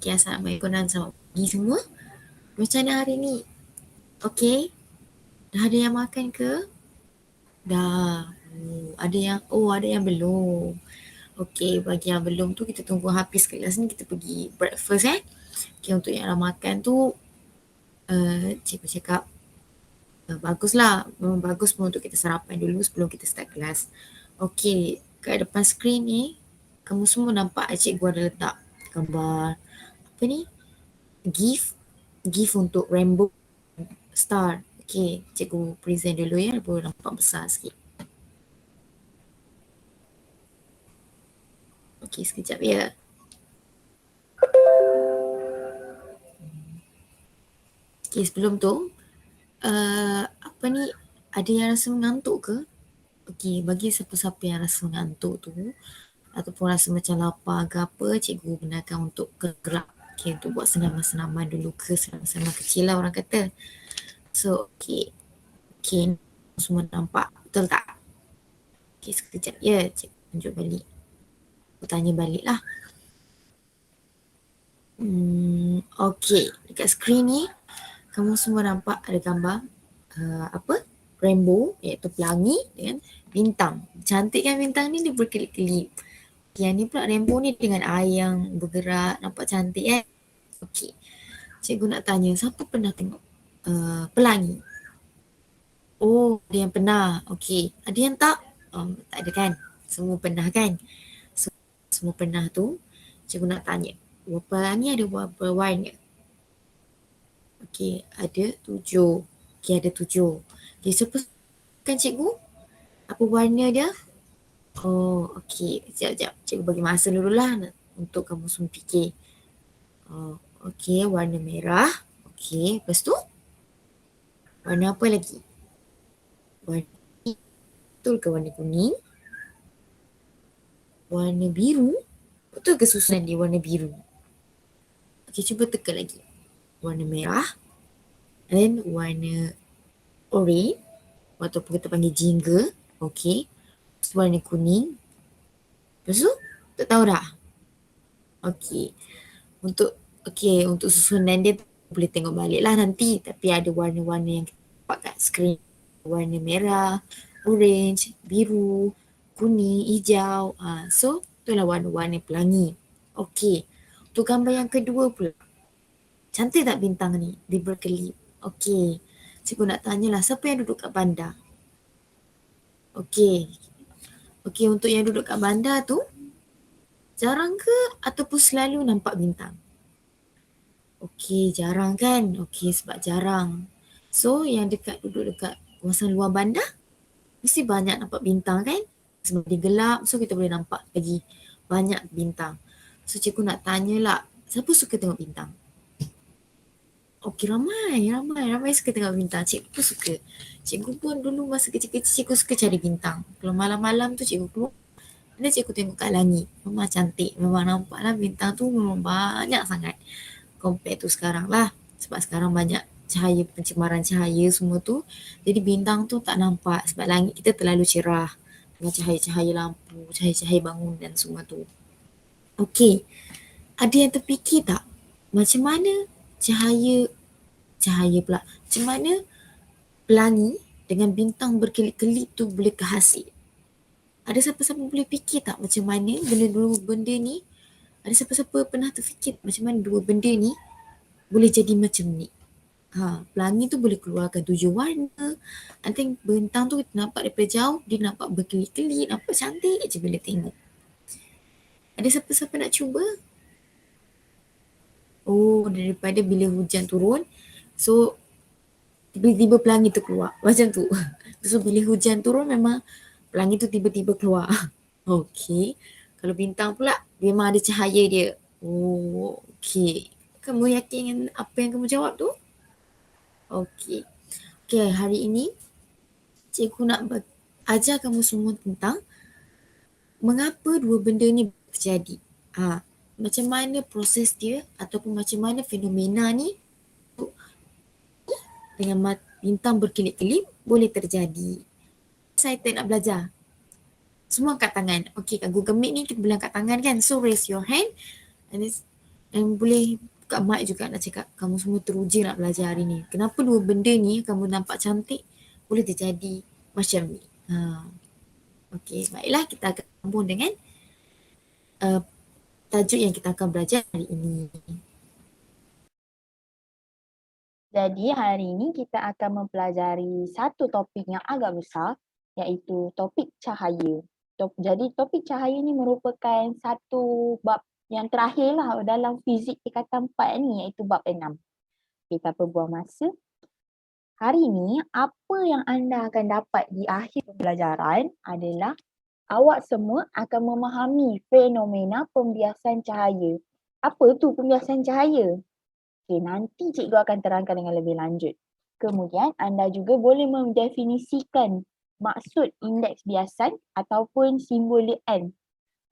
Okay, Assalamualaikum dan selamat pagi semua. Macam mana hari ni? Okay? Dah ada yang makan ke? Dah. Ada yang belum. Okay, bagi yang belum tu kita tunggu habis kelas ni kita pergi breakfast Okay, untuk yang dah makan tu cikgu cakap baguslah. Memang bagus pun untuk kita sarapan dulu sebelum kita start kelas. Okay, kat depan skrin ni kamu semua nampak cikgu ada letak gambar apa ni? GIF untuk rainbow star. Okay, cikgu present dulu ya, baru nampak besar sikit. Okay, sekejap ya. Okay, sebelum tu, ada yang rasa mengantuk ke? Okay, bagi siapa-siapa yang rasa mengantuk tu, ataupun rasa macam lapar ke apa, cikgu benarkan untuk gerak. Okay, untuk buat senaman-senaman dulu ke, senaman-senaman kecil lah orang kata. So, okay, semua nampak, betul tak? Okay, sekejap ya, cikgu tunjuk balik. Aku tanya balik lah. Okay, dekat skrin ni kamu semua nampak ada gambar rainbow iaitu pelangi dengan bintang. Cantik kan bintang ni, dia berkelip-kelip. Yang ni pula rainbow ni dengan air yang bergerak, nampak cantik kan? Okay, cikgu nak tanya, siapa pernah tengok pelangi? Oh, ada yang pernah. Okay, ada yang tak? Tak ada kan? Semua pernah kan? So, semua pernah tu, cikgu nak tanya, pelangi ada berapa warna? Okay, ada 7. Okay, ada 7. Okay, siapa kan cikgu? Apa warna dia? Oh, okay. Sekejap. Cikgu bagi masa dulu lah untuk kamu semua fikir. Oh, okay, warna merah. Okay, lepas tu? Warna apa lagi? Warna betul ke warna kuning? Warna biru? Betul ke susunan dia warna biru? Okay, cuba teka lagi. Warna merah. Dan warna orange. Ataupun kita panggil jingga. Okay. Warna kuning. Lepas tu? Tak tahu dah. Okay. Untuk susunan dia boleh tengok balik lah nanti. Tapi ada warna-warna yang kita nampak kat skrin. Warna merah, orange, biru, kuning, hijau. So, itulah warna-warna pelangi. Okay. Untuk gambar yang kedua pula. Cantik tak bintang ni? Dia berkelip. Okay. Cikgu nak tanyalah, siapa yang duduk kat bandar? Okay. Okay, untuk yang duduk kat bandar tu, jarang ke ataupun selalu nampak bintang? Okay, jarang kan? Okay, sebab jarang. So, yang duduk dekat kawasan luar bandar, mesti banyak nampak bintang kan? Sebab dia gelap, so kita boleh nampak lagi banyak bintang. So, cikgu nak tanyalah, siapa suka tengok bintang? Okay, ramai suka tengok bintang. Cikgu pun suka. Cikgu pun dulu masa kecil-kecil, cikgu suka cari bintang. Kalau malam-malam tu cikgu keluar, dan cikgu tengok kat langit. Memang cantik. Memang nampak lah bintang tu memang banyak sangat. Compare tu sekarang lah. Sebab sekarang banyak cahaya, pencemaran cahaya semua tu. Jadi bintang tu tak nampak sebab langit kita terlalu cerah. Dengan cahaya-cahaya lampu, cahaya-cahaya bangun dan semua tu. Okay. Ada yang terfikir tak? Macam mana cahaya pula. Macam mana pelangi dengan bintang berkelip-kelip tu boleh kehasil? Ada siapa-siapa boleh fikir tak macam mana dua benda ni? Ada siapa-siapa pernah terfikir macam mana dua benda ni boleh jadi macam ni? Pelangi tu boleh keluarkan 7 warna. Nanti bintang tu kita nampak daripada jauh, dia nampak berkelip-kelip, nampak cantik je bila tengok. Ada siapa-siapa nak cuba? Oh, daripada bila hujan turun, so tiba-tiba pelangi tu keluar. Macam tu. So bila hujan turun memang pelangi tu tiba-tiba keluar. Okay. Kalau bintang pula memang ada cahaya dia. Oh, okay. Kamu yakin dengan apa yang kamu jawab tu? Okay. Okay, hari ini cikgu nak ajar kamu semua tentang mengapa dua benda ni terjadi. Macam mana proses dia ataupun macam mana fenomena ni dengan bintang berkelip-kelip boleh terjadi. Saya nak belajar. Semua angkat tangan. Okay, kat Google Meet ni kita boleh angkat tangan kan. So raise your hand. And And boleh Kak Mat juga nak cakap kamu semua teruja nak belajar hari ni. Kenapa dua benda ni kamu nampak cantik boleh terjadi macam ni. Okey, baiklah kita akan sambung dengan uh, tajuk yang kita akan belajar hari ini. Jadi hari ini kita akan mempelajari satu topik yang agak besar, iaitu topik cahaya. Jadi topik cahaya ni merupakan satu bab yang terakhirlah dalam fizik tingkatan 4 ni, iaitu bab 6. Kita buang masa. Hari ini apa yang anda akan dapat di akhir pembelajaran adalah awak semua akan memahami fenomena pembiasan cahaya. Apa tu pembiasan cahaya? Okay, nanti cikgu akan terangkan dengan lebih lanjut. Kemudian anda juga boleh mendefinisikan maksud indeks biasan ataupun simbol N.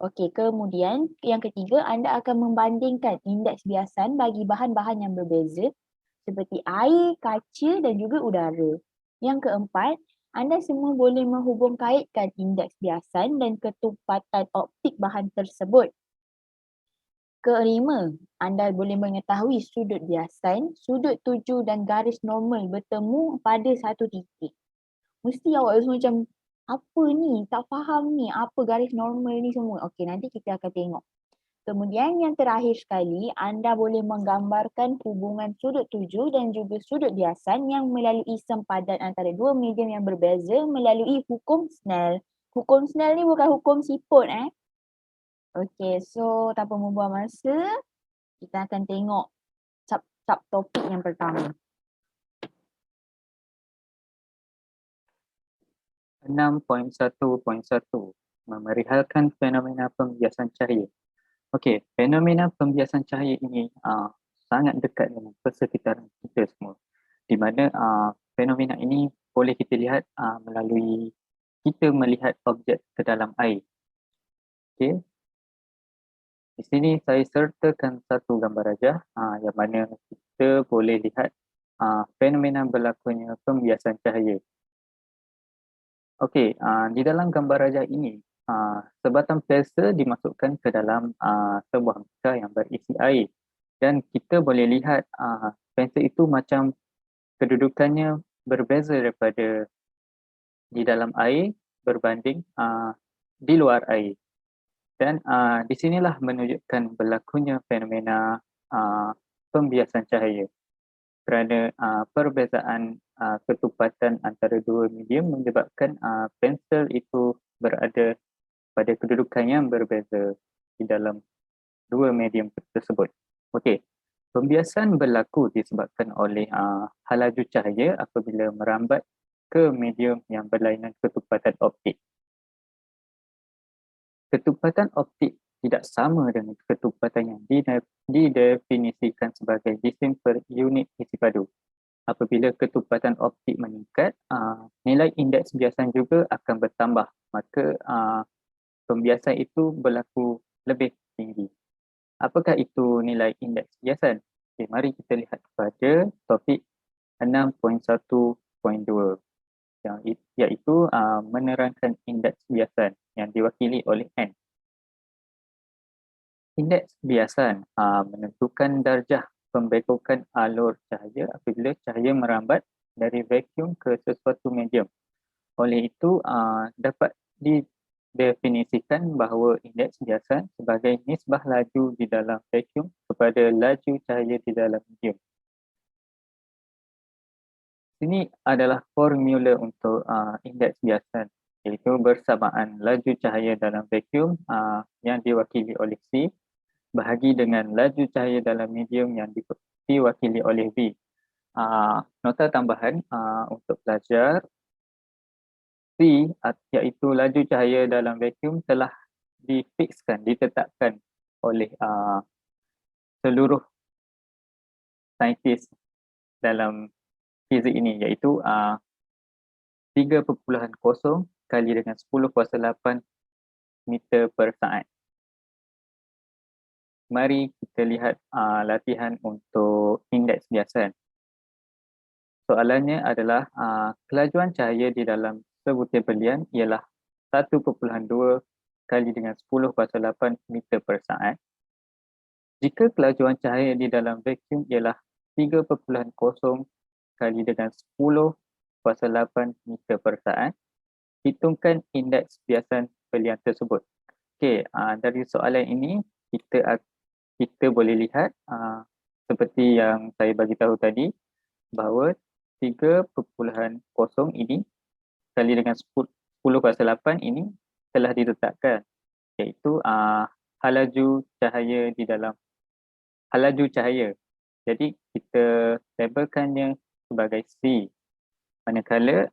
Okey, kemudian yang ketiga anda akan membandingkan indeks biasan bagi bahan-bahan yang berbeza seperti air, kaca dan juga udara. Yang keempat, anda semua boleh menghubung kaitkan indeks biasan dan ketupatan optik bahan tersebut. Kelima, anda boleh mengetahui sudut biasan, sudut tuju dan garis normal bertemu pada satu titik. Mesti awak rasa macam, apa ni? Tak faham ni, apa garis normal ni semua. Okey, nanti kita akan tengok. Kemudian yang terakhir sekali, anda boleh menggambarkan hubungan sudut tuju dan juga sudut biasan yang melalui sempadan antara dua medium yang berbeza melalui hukum Snell. Hukum Snell ni bukan hukum siput Okey, so tanpa membuang masa, kita akan tengok subtopik yang pertama. 6.1.1 memerihalkan fenomena pembiasan cahaya. Okey, fenomena pembiasan cahaya ini sangat dekat dengan persekitaran kita semua. Di mana fenomena ini boleh kita lihat melalui kita melihat objek ke dalam air. Okey. Di sini saya sertakan satu gambar aja yang mana kita boleh lihat fenomena berlakunya pembiasan cahaya. Okey, di dalam gambar raja ini, sebatang pelsa dimasukkan ke dalam sebuah bekas yang berisi air dan kita boleh lihat pelsa itu macam kedudukannya berbeza daripada di dalam air berbanding di luar air. Dan di sinilah menunjukkan berlakunya fenomena pembiasan cahaya kerana perbezaan ketupatan antara dua medium menyebabkan pensel itu berada pada kedudukan yang berbeza di dalam dua medium tersebut. Okey, pembiasan berlaku disebabkan oleh halaju cahaya apabila merambat ke medium yang berlainan ketupatan optik. Ketupatan optik tidak sama dengan ketupatan yang didefinisikan sebagai jisim per unit isi padu. Apabila ketupatan optik meningkat, nilai indeks biasan juga akan bertambah. Maka pembiasan itu berlaku lebih tinggi. Apakah itu nilai indeks biasan? Okay, mari kita lihat pada topik 6.1.2 iaitu menerangkan indeks biasan yang diwakili oleh N. Indeks biasan menentukan darjah pembegokan alur cahaya apabila cahaya merambat dari vacuum ke sesuatu medium. Oleh itu, dapat didefinisikan bahawa indeks biasan sebagai nisbah laju di dalam vacuum kepada laju cahaya di dalam medium. Ini adalah formula untuk indeks biasan, iaitu bersamaan laju cahaya dalam vacuum yang diwakili oleh C bahagi dengan laju cahaya dalam medium yang diwakili oleh V. Nota tambahan untuk pelajar, C iaitu laju cahaya dalam vacuum telah ditetapkan oleh seluruh saintis dalam fizik ini, iaitu 3.0 kali dengan 10.8 meter per saat. Mari kita lihat latihan untuk indeks biasan. Soalannya adalah kelajuan cahaya di dalam sebutir belian ialah 1.2 kali dengan 10.8 meter per saat. Jika kelajuan cahaya di dalam vacuum ialah 3.0 kali dengan 10 kuasa 8 meter per saat, hitungkan indeks biasan belian tersebut. Okey, dari soalan ini kita boleh lihat seperti yang saya bagi tahu tadi bahawa 3.0 ini kali dengan 10 kuasa 8 ini telah ditetapkan, iaitu halaju cahaya. Jadi kita labelkannya sebagai C. Manakala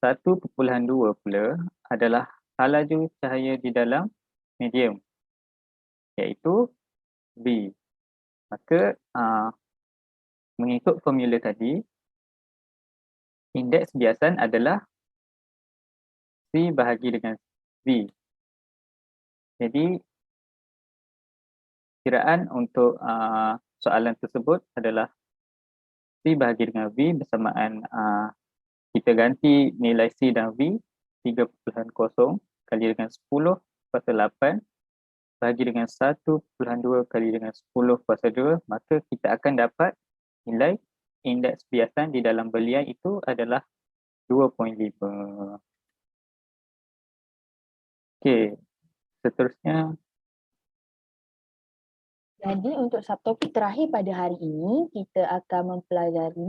1.2 pula adalah halaju cahaya di dalam medium, iaitu B. Maka mengikut formula tadi, indeks biasan adalah C bahagi dengan V. Jadi kiraan untuk soalan tersebut adalah C bahagi dengan V bersamaan kita ganti nilai C dan V 3.0 kali dengan 10 kuasa 8 bahagi dengan 1.2 kali dengan 10 kuasa 2, maka kita akan dapat nilai indeks biasan di dalam belian itu adalah 2.5. Okey, seterusnya. Jadi untuk subtopik terakhir pada hari ini, kita akan mempelajari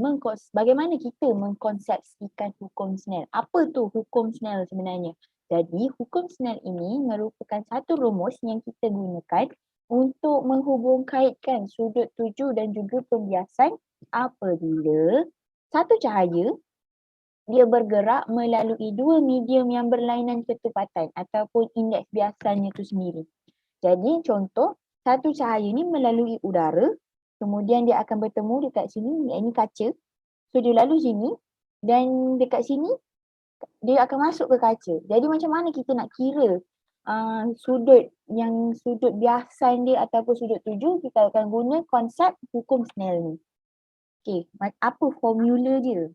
bagaimana kita mengkonsepsikan hukum Snell. Apa tu hukum Snell sebenarnya? Jadi hukum Snell ini merupakan satu rumus yang kita gunakan untuk menghubungkaitkan sudut tuju dan juga pembiasan apabila satu cahaya dia bergerak melalui dua medium yang berlainan ketepatan ataupun indeks biasanya itu sendiri. Jadi contoh, satu cahaya ni melalui udara, kemudian dia akan bertemu dekat sini, ini kaca. So dia lalu sini dan dekat sini dia akan masuk ke kaca. Jadi macam mana kita nak kira sudut biasan dia ataupun sudut tuju, kita akan guna konsep hukum Snell ni. Okey, apa formula dia?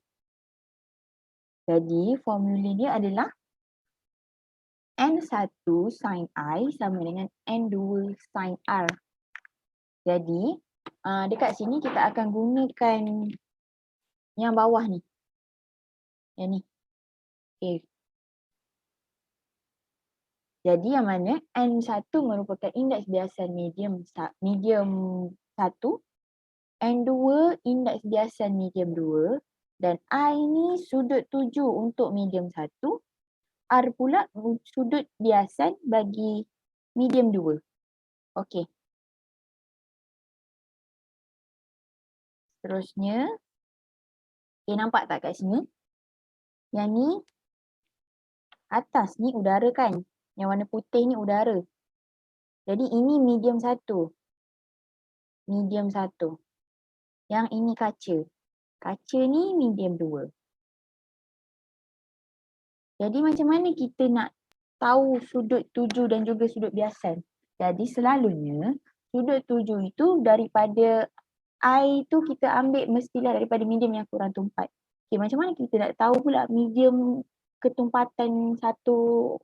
Jadi formula dia adalah N1 sin I sama dengan N2 sin R. Jadi dekat sini kita akan gunakan yang bawah ni. Yang ni. Okay. Jadi yang mana N1 merupakan indeks biasan medium 1, N2 indeks biasan medium 2 dan I ni sudut tuju untuk medium 1, R pula sudut biasan bagi medium 2. Okey. Seterusnya, nampak tak kat sini? Yang ni atas ni udara kan? Yang warna putih ni udara. Jadi ini medium 1. Medium 1. Yang ini kaca. Kaca ni medium 2. Jadi macam mana kita nak tahu sudut tuju dan juga sudut biasan? Jadi selalunya sudut tuju itu daripada I tu kita ambil mestilah daripada medium yang kurang tumpat. Okay, macam mana kita nak tahu pula medium ketumpatan satu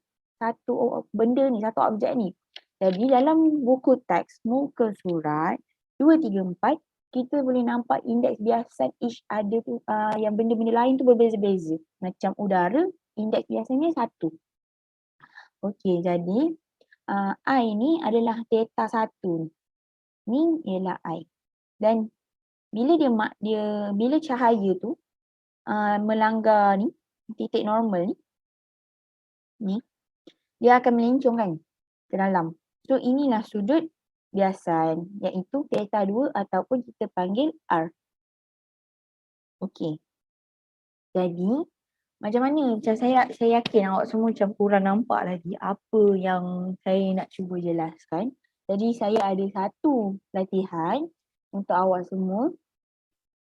benda ni, satu objek ni? Jadi dalam buku teks muka surat 234 kita boleh nampak indeks biasan each other tu yang benda-benda lain tu berbeza-beza. Macam udara, indeks biasanya 1. Okey, jadi I ni adalah theta 1. Ni ialah I. Dan bila bila cahaya tu melanggar ni titik normal ni dia akan melencong kan ke dalam. So inilah sudut biasan iaitu theta 2 ataupun kita panggil R. Okey. Jadi macam mana? Macam saya yakin awak semua macam kurang nampak lagi apa yang saya nak cuba jelaskan. Jadi saya ada satu latihan untuk awak semua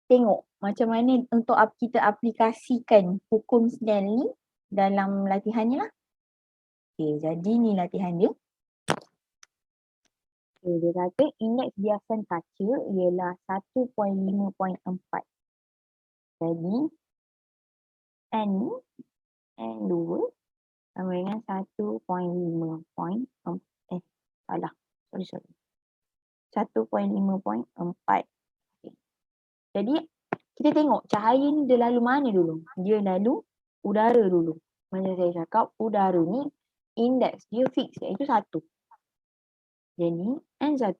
tengok macam mana untuk kita aplikasikan hukum Snell ni dalam latihannya lah. Okay, jadi ni latihan dia. Okay, dia kata indeks biasan kaca ialah 1.5.4. Jadi N2 sama dengan 1.5. Sorry. 1.5.4. Okay. Jadi kita tengok cahaya ni dia lalu mana dulu? Dia lalu udara dulu. Macam saya cakap, udara ni indeks dia fix iaitu 1. Jadi N1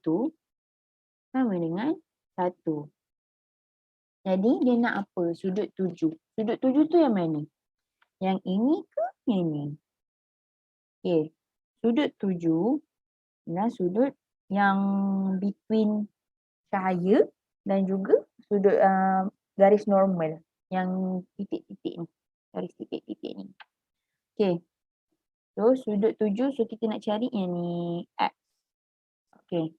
sama dengan 1. Jadi dia nak apa? Sudut 7. Sudut 7 tu yang mana? Yang ini ke yang ini? Okay. Sudut 7 adalah sudut yang between cahaya dan juga sudut garis normal yang titik-titik ni. Garis titik-titik ni. Okay. So sudut 7, so kita nak cari yang ni X. Okay.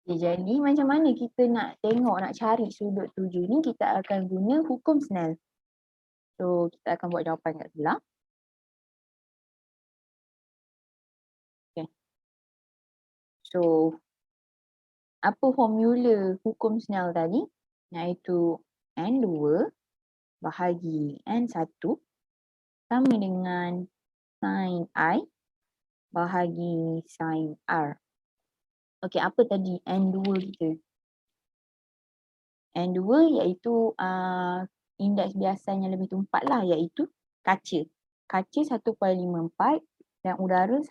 Jadi macam mana kita nak tengok, nak cari sudut 7 ni, kita akan guna hukum Snell. So kita akan buat jawapan kat sebelah. Okay. So apa formula hukum Snell tadi? Iaitu N2 bahagi N1 sama dengan sin I bahagi sin R. Okey, apa tadi N2 kita? N2 iaitu indeks biasanya lebih tu 4 lah, iaitu kaca. Kaca 1.54 dan udara 1.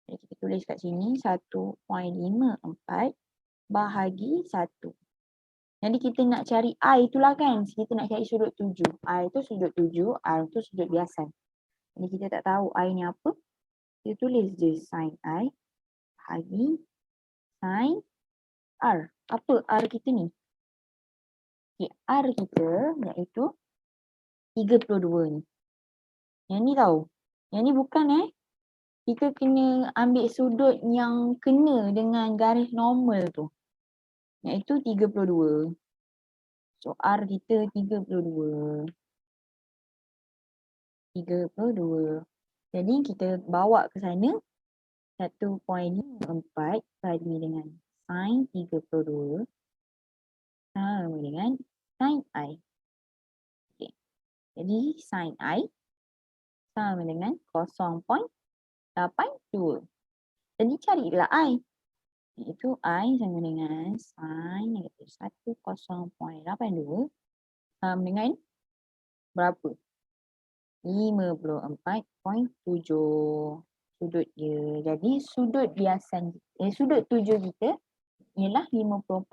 Jadi kita tulis kat sini 1.54 bahagi 1. Jadi kita nak cari I itulah kan. Kita nak cari sudut 7. I tu sudut 7, R tu sudut biasa. Jadi kita tak tahu I ni apa. Kita tulis je sin I bahagi sin R. Apa R kita ni? Okay, R kita iaitu 32 ni. Yang ni tahu. Yang ni bukan kita kena ambil sudut yang kena dengan garis normal tu. Iaitu 32. So R kita 32. 32. Jadi kita bawa ke sana 1.54 bagi dengan sin 32 sama dengan sin I. Okay. Jadi sin I sama dengan 0.82. Jadi carilah I. Iaitu I sama dengan sin negatif 10.82 sama dengan berapa? 54.7 sudut dia. Jadi sudut biasa sudut 7 kita ialah 54.7.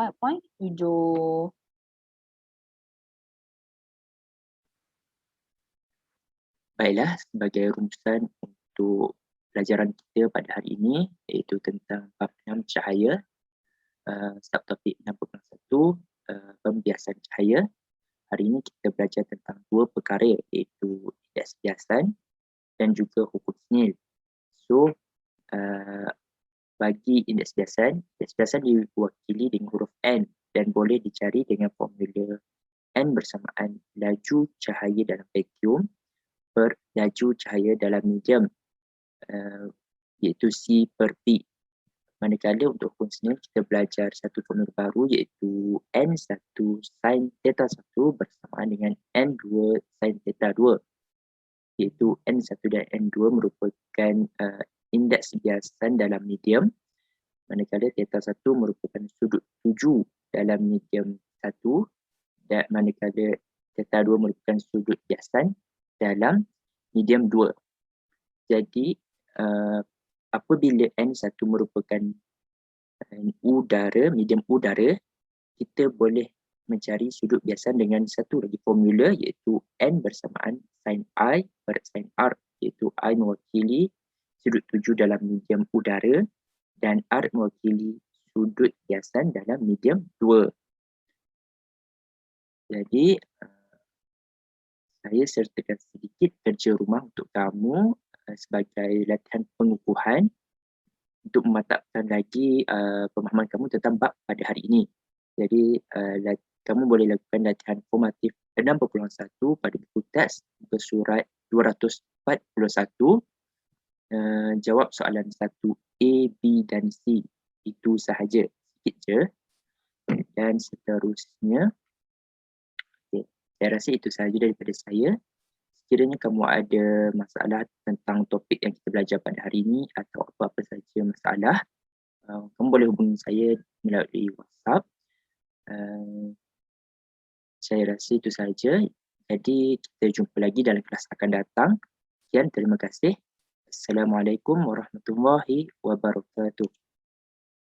Baiklah, sebagai rumusan untuk pelajaran kita pada hari ini iaitu tentang bab 6 cahaya, subtopik 6.1 pembiasan cahaya. Hari ini kita belajar tentang dua perkara iaitu indeks biasan dan juga hukum Snell. So bagi indeks biasan diwakili dengan huruf N dan boleh dicari dengan formula N bersamaan laju cahaya dalam vacuum per laju cahaya dalam medium iaitu C per P. Manakala untuk hukum Snell kita belajar satu formula baru iaitu N1 sin theta 1 bersamaan dengan N2 sin theta 2. Iaitu N1 dan N2 merupakan indeks biasan dalam medium. Manakala theta 1 merupakan sudut 7 dalam medium 1 dan manakala theta 2 merupakan sudut biasan dalam medium 2. Jadi apabila N1 merupakan udara, medium udara, kita boleh mencari sudut biasan dengan satu lagi formula iaitu N bersamaan sin I per sin R, iaitu I mewakili sudut 7 dalam medium udara dan R mewakili sudut biasan dalam medium 2. Jadi saya sertakan sedikit kerja rumah untuk kamu sebagai latihan pengukuhan untuk memantapkan lagi pemahaman kamu tentang bab pada hari ini. Jadi kamu boleh lakukan latihan formatif 6.1 pada buku teks muka surat 241. Jawab soalan 1A, B dan C. Itu sahaja, sikit je. Dan seterusnya, okay, saya rasa itu sahaja daripada saya. sekiranya kamu ada masalah tentang topik yang kita belajar pada hari ini atau apa-apa saja masalah, kamu boleh hubungi saya melalui WhatsApp. Saya rasa itu saja. Jadi kita jumpa lagi dalam kelas akan datang. Sekian, terima kasih. Assalamualaikum warahmatullahi wabarakatuh.